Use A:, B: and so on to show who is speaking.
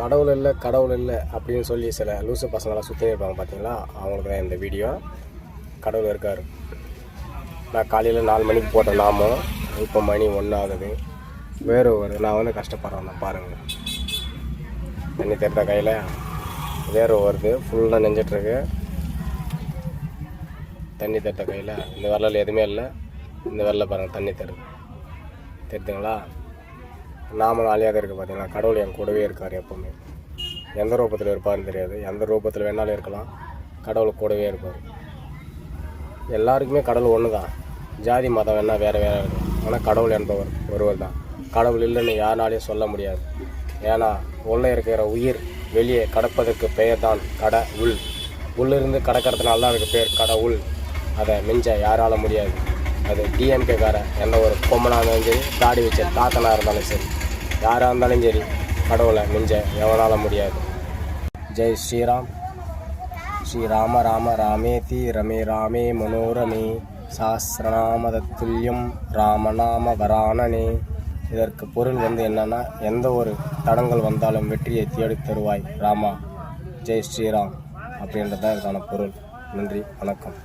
A: கடவுள் இல்லை அப்படின்னு சொல்லி சில லூசு பசங்களாம் சுற்றி இருப்பாங்க பார்த்தீங்களா, அவங்களுக்கு தான் இந்த வீடியோ. கடவுள் இருக்கார். நான் காலையில் 4 மணிக்கு போட்ட நாமம் இப்போ மணி 1 ஆகுது. வேறு நான் வந்து கஷ்டப்படுறேன் தான் பாருங்கள். தண்ணி தெரிந்த கையில் வேறு வருது, ஃபுல்லாக நெஞ்சிட்ருக்கு. தண்ணி தெரிந்த கையில் இந்த வரலில் எதுவுமே இல்லை. இந்த வரலில் பாருங்கள் தண்ணி தெரியுதுங்களா. நாம நாளையாக இருக்குது பார்த்தீங்களா. கடவுள் என் கூடவே இருக்கார் எப்போவுமே. எந்த ரூபத்தில் இருப்பார்னு தெரியாது, எந்த ரூபத்தில் வேணாலும் இருக்கலாம். கடவுள் கூடவே இருப்பார். எல்லாருக்குமே கடவுள் ஒன்று தான். ஜாதி மதம் வேணால் வேறு இருக்கும். ஆனால் கடவுள் என்பவர் ஒருவர் தான். கடவுள் இல்லைன்னு யாராலையும் சொல்ல முடியாது. ஏன்னா உள்ளே இருக்கிற உயிர் வெளியே கடப்பதற்கு பெயர் தான் கடவுள். உள்ளிருந்து கடக்கிறதுனால தான் அதுக்கு பேர் கடவுள். அதை மிஞ்ச யாரால முடியாது. அது டிஎம்கேக்காரன் எந்த ஒரு பொம்மனாக இருந்தாலும் சரி, தாடி வச்ச தாத்தனாக இருந்தாலும் சரி, யாராக இருந்தாலும் சரி, கடவுளை மிஞ்ச எவனால முடியாது. ஜெய் ஸ்ரீராம். ஸ்ரீராம ராம ராமேதி ரமே ராமே மனோரமே சாஸ்திரநாமதத்துல்யம் ராமநாம வரானனே. இதற்கு பொருள் வந்து என்னன்னா, எந்த ஒரு தடங்கள் வந்தாலும் வெற்றியை தேடி தருவாய் ராமா. ஜெய் ஸ்ரீராம் அப்படின்றது தான் இதுக்கான பொருள். நன்றி, வணக்கம்.